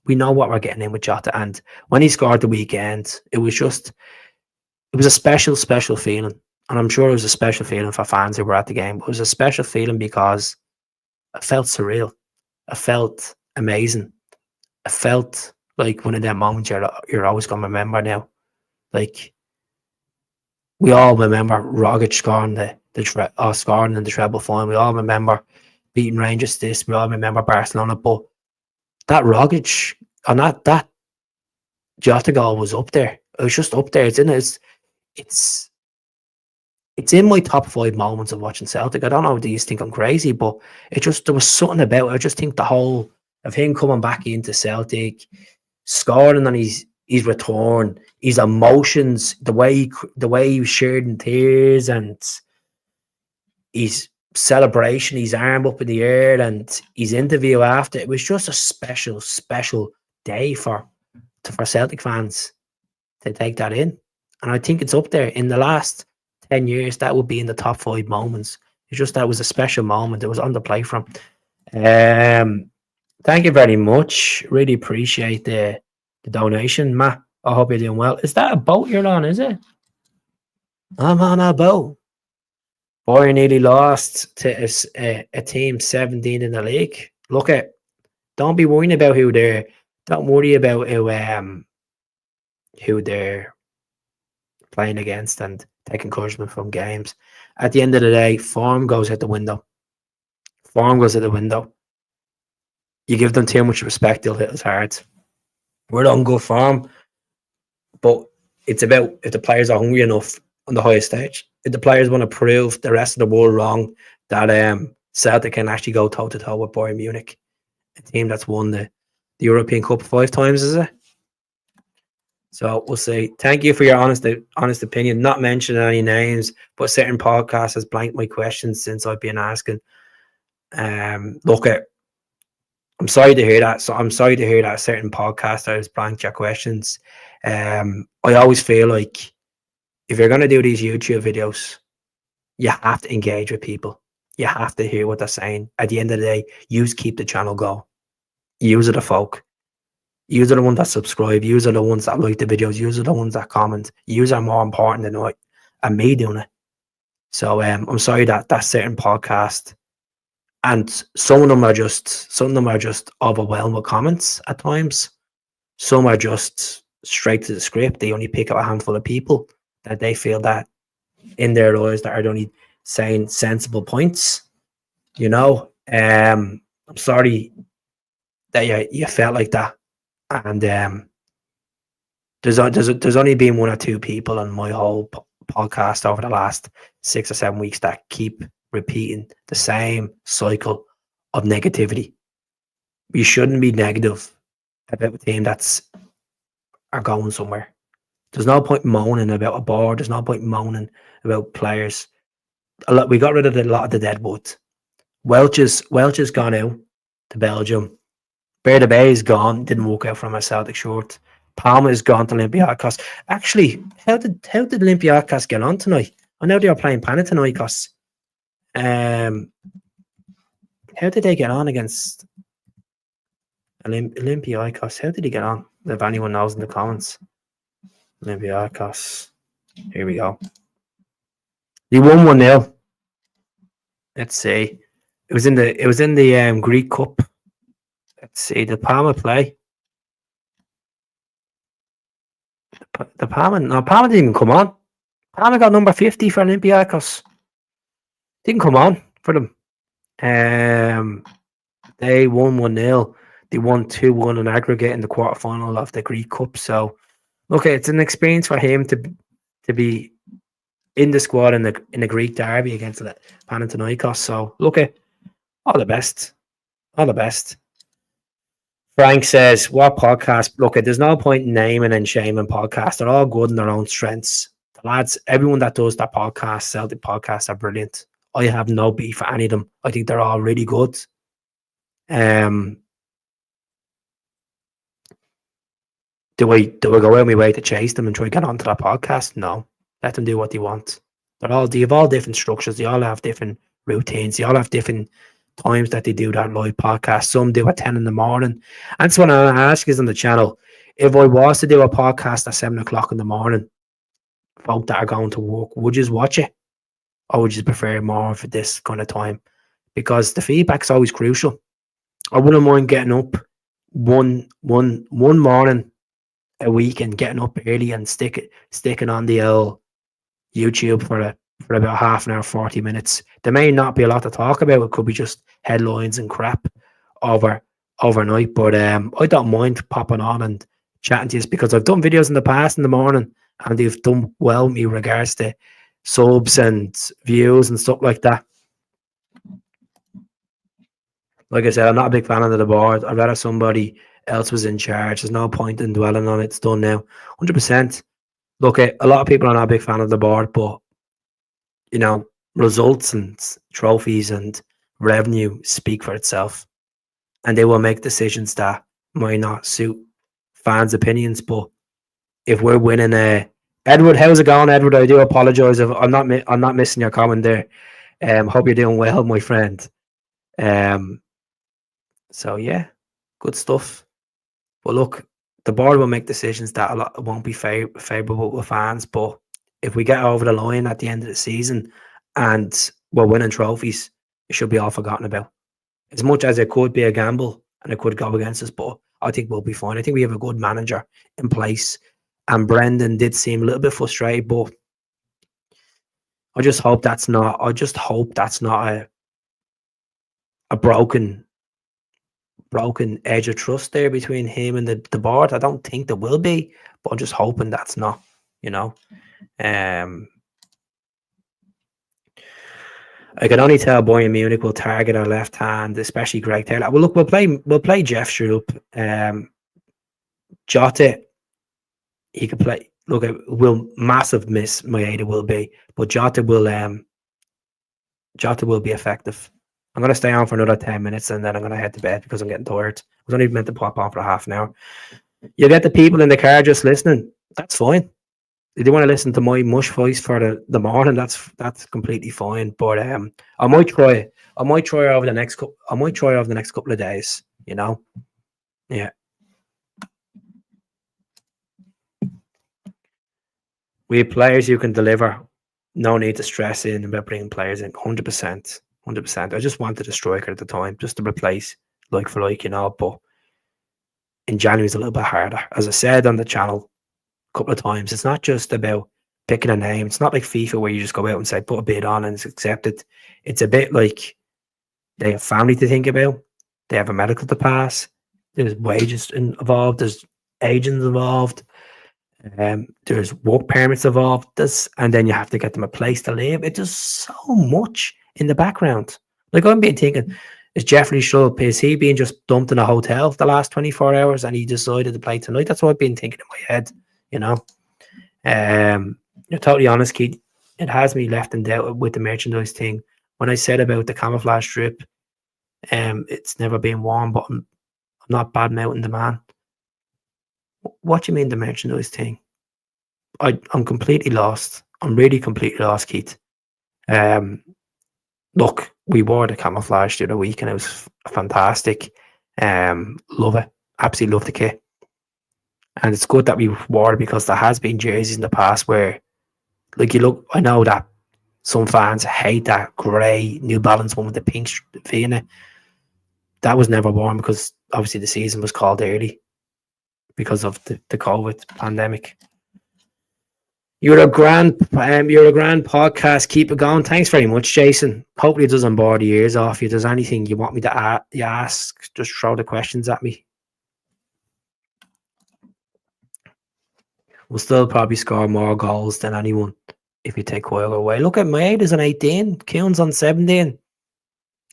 we know what we're getting in with Jota, and when he scored the weekend, it was a special, special feeling. And I'm sure it was a special feeling for fans who were at the game. But it was a special feeling because it felt surreal. It felt amazing. It felt like one of them moments you're always going to remember now. Like, we all remember Rogic scoring scoring in the treble final. We all remember beating Rangers this. We all remember Barcelona. But that Rogic, and that Jota goal was up there. It was just up there. It's in my top 5 moments of watching Celtic. I don't know if you think I'm crazy, but there was something about it. I just think the whole of him coming back into Celtic, scoring on his return, his emotions, the way he was shared in tears, and his celebration, his arm up in the air, and his interview after. It was just a special, special day for Celtic fans to take that in. And I think it's up there. In the last 10 years, that would be in the top 5 moments. It's just that was a special moment. It was on the play from. Thank you very much. Really appreciate the donation, Matt. I hope you're doing well. Is that a boat you're on, is it? I'm on a boat. Bayern nearly lost to a team 17 in the league. Don't be worrying about who they're. Don't worry about who they're playing against, and take encouragement from games. At the end of the day, form goes out the window. You give them too much respect, they'll hit us hard. We're on good form, but it's about if the players are hungry enough on the highest stage. If the players want to prove the rest of the world wrong, that Celtic can actually go toe-to-toe with Bayern Munich, a team that's won the the European Cup 5 times, is it? So we'll say thank you for your honest opinion. Not mentioning any names, but certain podcasts has blanked my questions since I've been asking. Look at. I'm sorry to hear that. So I'm sorry to hear that a certain podcaster has blanked your questions. I always feel like if you're going to do these YouTube videos, you have to engage with people. You have to hear what they're saying. At the end of the day, you keep the channel going. Use are the folk. Use are the ones that subscribe. Use are the ones that like the videos. Use are the ones that comment. Use are more important than me doing it. So I'm sorry that certain podcast, and some of them are just overwhelmed with comments at times. Some are just straight to the script. They only pick up a handful of people that they feel that in their eyes that are only saying sensible points. You know, I'm sorry that you felt like that. And there's only been one or two people on my whole podcast over the last 6 or 7 weeks that keep repeating the same cycle of negativity. You shouldn't be negative about a team that's are going somewhere. There's no point moaning about a board. There's no point moaning about players. We got rid of a lot of the deadwood. Welch is gone out to Belgium. Berda Bay is gone. Didn't work out from a Celtic shirt. Palma is gone to Olympiacos. Actually, how did Olympiacos get on tonight? I know they are playing Panathinaikos. How did they get on against Olympiacos? How did he get on? If anyone knows in the comments. Olympiacos. Here we go. They won 1-0. Let's see. It was in the Greek Cup. Let's see. The Palma play. The Palma didn't even come on. Palma got number 50 for Olympiacos. Didn't come on for them. They won 1-0. They won 2-1 in aggregate in the quarterfinal of the Greek Cup. So, look, it's an experience for him to be in the squad in the Greek derby against the Panathinaikos. So, look at all the best. All the best. Frank says, what podcast? Look, there's no point in naming and shaming podcasts. They're all good in their own strengths. The lads, everyone that does that podcast, Celtic podcasts, are brilliant. I have no beef for any of them. I think they're all really good. Do I go out of my way to chase them and try to get onto that podcast? No. Let them do what they want. They have all different structures. They all have different routines. They all have different times that they do that live podcast. Some do at 10 in the morning. And that's what I ask is on the channel. If I was to do a podcast at 7 o'clock in the morning, folk that are going to work, would you watch it? Or would you prefer more for this kind of time? Because the feedback's always crucial. I wouldn't mind getting up one morning a week and getting up early and sticking on the old YouTube for about half an hour, 40 minutes. There may not be a lot to talk about. It could be just headlines and crap overnight. But I don't mind popping on and chatting to you because I've done videos in the past in the morning and they've done well with me in regards to subs and views and stuff like that. Like I said, I'm not a big fan of the board. I'd rather somebody else was in charge. There's no point in dwelling on it. It's done now. 100%. Look, a lot of people are not a big fan of the board, but, you know, results and trophies and revenue speak for itself. And they will make decisions that might not suit fans' opinions. But if we're winning Edward, how's it going, Edward? I do apologise if I'm not missing your comment there. Hope you're doing well, my friend. So yeah, good stuff. But look, the board will make decisions that won't be favourable with fans. But if we get over the line at the end of the season and we're winning trophies, it should be all forgotten about. As much as it could be a gamble and it could go against us, but I think we'll be fine. I think we have a good manager in place. And Brendan did seem a little bit frustrated, but I just hope that's not a broken edge of trust there between him and the board. I don't think there will be, but I'm just hoping that's not, you know. I can only tell Bayern Munich will target our left hand, especially Greg Taylor. Well, look, we'll play Jeff Schluppp. Jota, he could play. Look, it will massive miss Maeda will be, but Jota will be effective. I'm gonna stay on for another 10 minutes and then I'm gonna head to bed because I'm getting tired. I was only meant to pop on for half an hour. You get the people in the car just listening. That's fine. If they want to listen to my mush voice for the morning, that's completely fine. But I might try. I might try over the next couple of days. You know, yeah. We have players who can deliver. No need to stress in about bringing players in. 100%, 100%. I just wanted a striker at the time, just to replace like for like, you know. But in January it's a little bit harder. As I said on the channel a couple of times, it's not just about picking a name. It's not like FIFA where you just go out and say put a bid on and it's accepted. It's a bit like they have family to think about. They have a medical to pass. There's wages involved. There's agents involved. There's work permits involved. And then you have to get them a place to live. It's just so much in the background. Like I'm being thinking, is Jeffrey Schlupp, is he being just dumped in a hotel for the last 24 hours and he decided to play tonight? That's what I've been thinking in my head, you know. You're totally honest, Keith. It has me left in doubt with the merchandise thing. When I said about the camouflage strip, it's never been worn, but I'm not bad mouthing the man. What do you mean the merchandise thing? I'm completely lost. I'm really completely lost, Keith. Look, we wore the camouflage the other week and it was fantastic. Love it. Absolutely love the kit. And it's good that we wore it because there has been jerseys in the past where, like, you look, I know that some fans hate that grey New Balance one with the pink V in it. That was never worn because obviously the season was called early because of the COVID pandemic. You're a grand podcast. Keep it going. Thanks very much, Jason. Hopefully it doesn't bore the ears off you. If there's anything you want me to ask, just throw the questions at me. We'll still probably score more goals than anyone if you take Coyle away. Look at Maeda's on 18. Kuhn's on 17.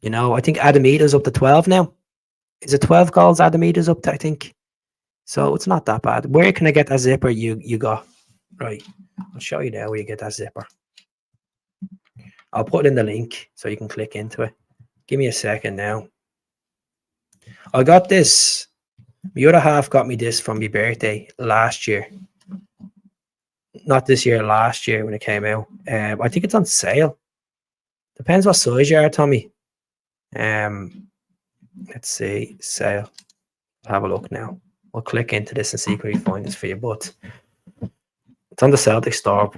You know, I think Adamita's up to 12 now. Is it 12 goals Adamita's up to, I think? So it's not that bad. Where can I get that zipper you got? Right. I'll show you now where you get that zipper. I'll put in the link so you can click into it. Give me a second now. I got this. My other half got me this from my birthday last year. Not this year, last year when it came out. I think it's on sale. Depends what size you are, Tommy. Let's see. Sale. I'll have a look now. I'll click into this and see if we find this for you. But it's on the Celtic store.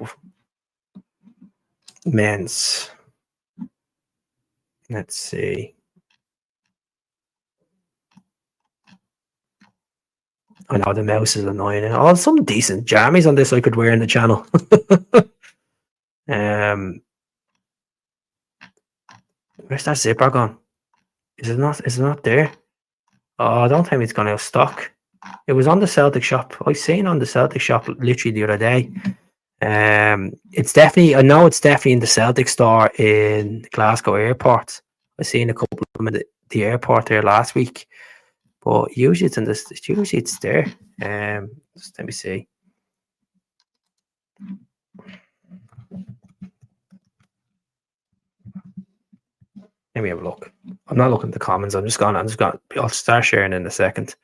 Men's. Let's see. I know the mouse is annoying. Oh, some decent jammies on this I could wear in the channel. Where's that zipper gone? Is it not there? Oh, don't tell me it's gone out of stock. It was on the Celtic shop. I seen on the Celtic shop literally the other day. It's definitely, I know it's definitely in the Celtic store in Glasgow Airport. I seen a couple of them at the airport there last week. But usually it's in this. Usually it's there. Just let me see. Let me have a look. I'm not looking at the comments. I'll start sharing in a second.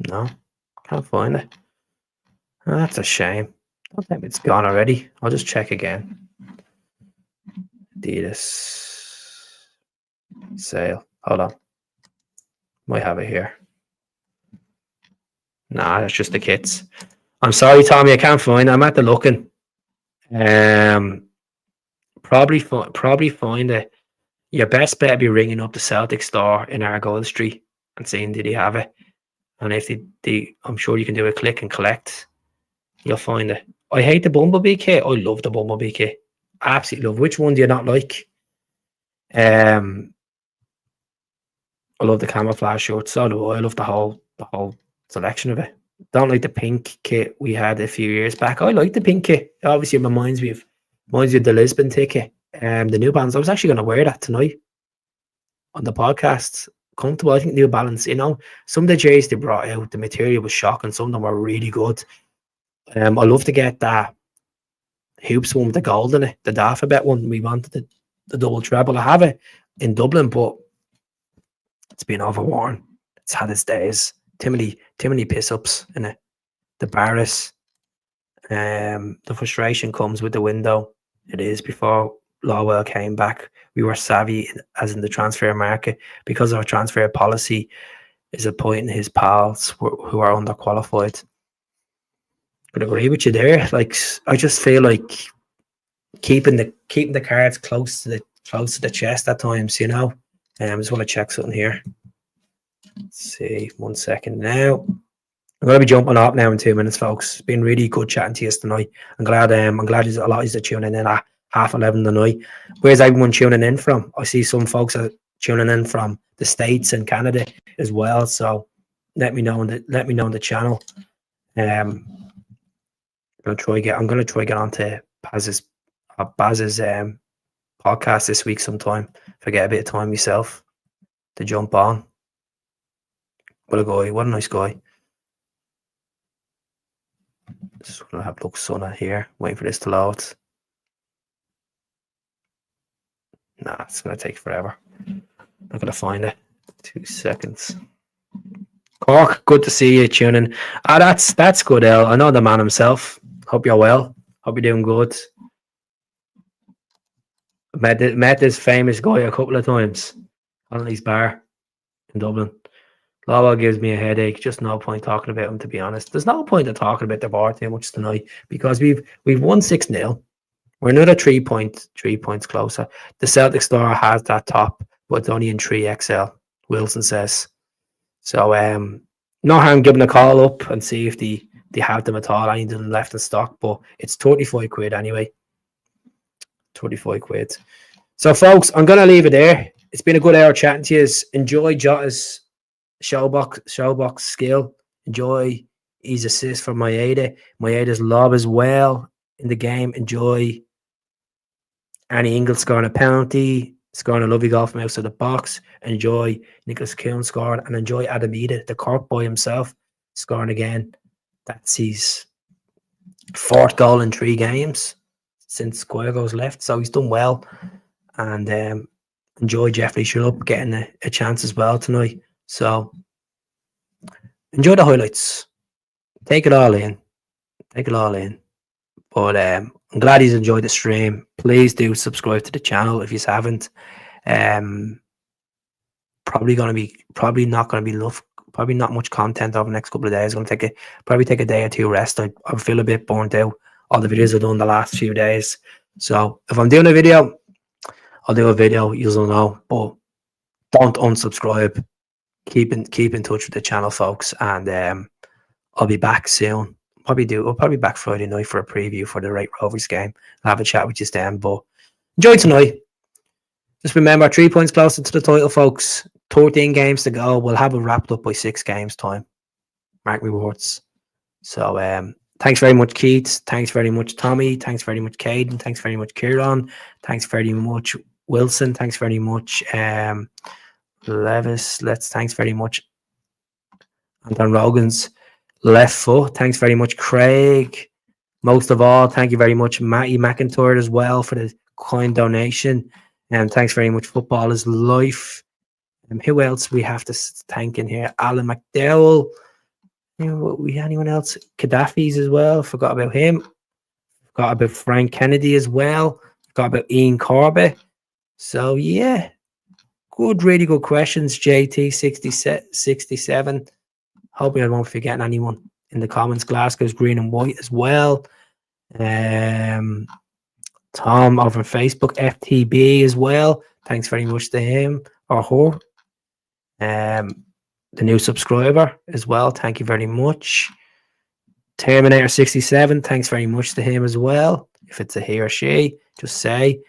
No, can't find it. Oh, that's a shame. I don't think it's gone already. I'll just check again. Adidas sale. Hold on. Might have it here. Nah, that's just the kits. I'm sorry, Tommy. I can't find it. I'm at the looking. Probably find it. Your best bet be ringing up the Celtic store in Argyle Street and seeing did he have it. And if they I'm sure you can do a click and collect. You'll find it. I hate the Bumblebee kit. I love the Bumblebee kit. I absolutely love. Which one do you not like? I love the camouflage shorts. So do I. I love the whole selection of it. Don't like the pink kit we had a few years back. I like the pink kit. It obviously reminds me of Reminds you of the Lisbon ticket. The New Balance. I was actually going to wear that tonight on the podcast. Comfortable. I think New Balance, some of the jerseys they brought out, the material was shocking. Some of them were really good. I love to get that hoops one with the gold in it, the alphabet one. We wanted the double treble. I have it in Dublin, but it's been overworn. It's had its days. Too many piss-ups in it. The Barris. The frustration comes with the window. It is before Lawwell came back. We were savvy as in the transfer market because our transfer policy is appointing his pals who are underqualified. But I agree with you there. Like, I just feel like keeping the cards close to the chest at times. I just want to check something here. Let's see, 1 second now. I'm going to be jumping up now in 2 minutes, folks. It's been really good chatting to you tonight. I'm glad a lot of you are tuning in at 11:30 tonight. Where's everyone tuning in from? I see some folks are tuning in from the States and Canada as well. So let me know in the channel. I'm going to try get onto Baz's podcast this week sometime. If I get a bit of time myself to jump on. What a nice guy. Just gonna have look Sona here, waiting for this to load. Nah, it's gonna take forever. Not gonna find it. 2 seconds. Cork, good to see you tuning. That's good, El. I know the man himself. Hope you're well. Hope you're doing good. Met this famous guy a couple of times. Connolly's Bar in Dublin. Lawwell gives me a headache. Just no point talking about him, to be honest. There's no point in talking about the bar too much tonight because we've won 6-0. We're another 3 points closer. The Celtic store has that top, but it's only in 3XL. Wilson says. So no harm giving a call up and see if they have them at all. I need them left in stock, but it's 35 quid anyway. 35 quid. So folks, I'm gonna leave it there. It's been a good hour chatting to you. Enjoy Jota's showbox skill. Enjoy his assist for Maeda's lob as well in the game. Enjoy Annie Ingles scoring a penalty, scoring a lovely goal from outside the box. Enjoy Nicholas Kuhn scoring, and enjoy Adamida, the Cork boy himself, scoring again. That's his 4th goal in 3 games since Guago's left, so he's done well. And enjoy Jeffrey Schluppp getting a chance as well tonight. So enjoy the highlights. Take it all in. But I'm glad you enjoyed the stream. Please do subscribe to the channel if you haven't. Probably not much content over the next couple of days. I'm going to probably take a day or two rest. I feel a bit burnt out. All the videos I've done the last few days. So if I'm doing a video, I'll do a video. You'll know. But don't unsubscribe. Keep in touch with the channel, folks, and I'll be back soon. I'll probably back Friday night for a preview for the Right Rovers game. I'll have a chat with you then. But enjoy tonight. Just remember, 3 points closer to the title, folks. 13 games to go. We'll have it wrapped up by 6 games time. Mark me words. So thanks very much, Keith. Thanks very much, Tommy. Thanks very much, Caden. Thanks very much, Kieran. Thanks very much, Wilson. Thanks very much, Levis. Thanks very much, Anton Rogan's left foot. Thanks very much, Craig. Most of all, thank you very much, Matty McIntyre, as well, for the kind donation. And thanks very much, Football is Life. Who else we have to thank in here? Alan McDowell. Anyone else? Gaddafi's as well. Forgot about him. Forgot about Frank Kennedy as well. Forgot about Ian Corbett. So yeah. Really good questions, JT67. Hoping I won't forget anyone in the comments. Glasgow's green and white as well. Tom over Facebook, FTB as well. Thanks very much to him or her. The new subscriber as well. Thank you very much. Terminator67. Thanks very much to him as well. If it's a he or she, just say.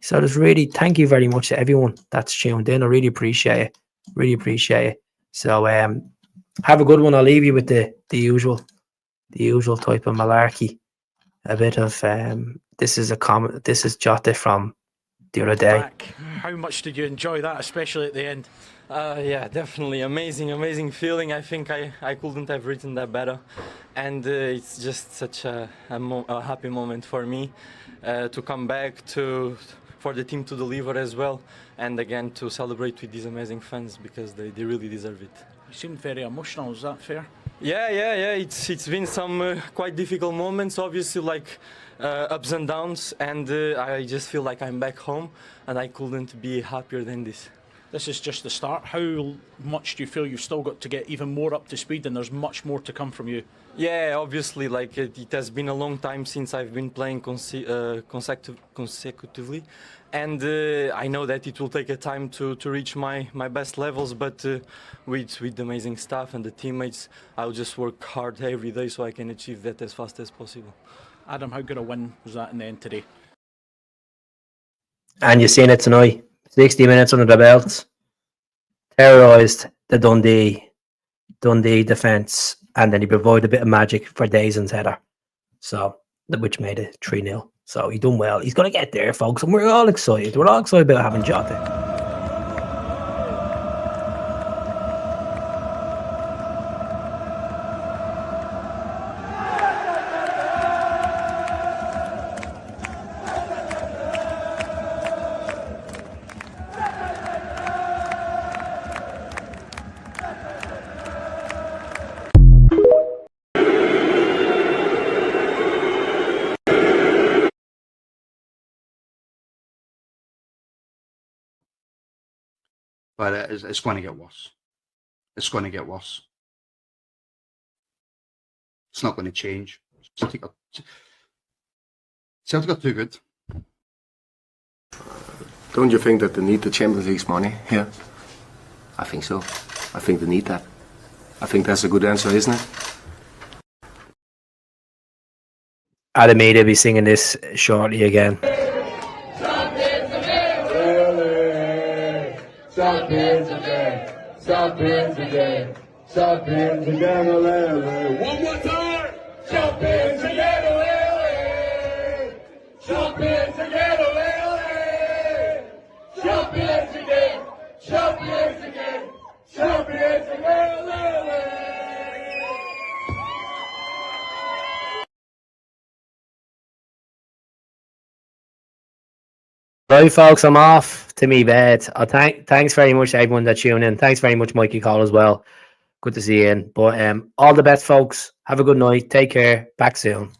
So thank you very much to everyone that's tuned in. I really appreciate it. So have a good one. I'll leave you with the usual type of malarkey. A bit of This is a comment. This is Jota from the other day. How much did you enjoy that, especially at the end? Yeah, definitely amazing feeling. I think I couldn't have written that better, and it's just such a happy moment for me to come back, for the team to deliver as well, and again to celebrate with these amazing fans, because they really deserve it. You seemed very emotional, is that fair? Yeah. It's been some quite difficult moments, obviously, like ups and downs, and I just feel like I'm back home, and I couldn't be happier than this. This is just the start. How much do you feel you've still got to get even more up to speed, and there's much more to come from you? Yeah, obviously, like it has been a long time since I've been playing consecutively, and I know that it will take a time to reach my best levels, but with the amazing staff and the teammates, I'll just work hard every day so I can achieve that as fast as possible. Adam, how good a win was that in the end today? And you've seen it tonight. 60 minutes under the belt. Terrorised the Dundee defence, and then he provided a bit of magic for Dazon's header, so which made it 3-0. So he done well. He's going to get there, folks, and we're all excited. We're all excited about having Jota. But it's going to get worse. It's going to get worse. It's not going to change. Celtic are too good. Don't you think that they need the Champions League's money here? I think so. I think they need that. I think that's a good answer, isn't it? Adam will be singing this shortly again. Champions again, champions again, champions again, one more time, champions again, champions again, champions again, champions again, champions again. Right, folks, I'm off to me bed. Thanks very much to everyone that tuned in. Thanks very much, Mikey Cole, as well. Good to see you in. But all the best, folks. Have a good night. Take care. Back soon.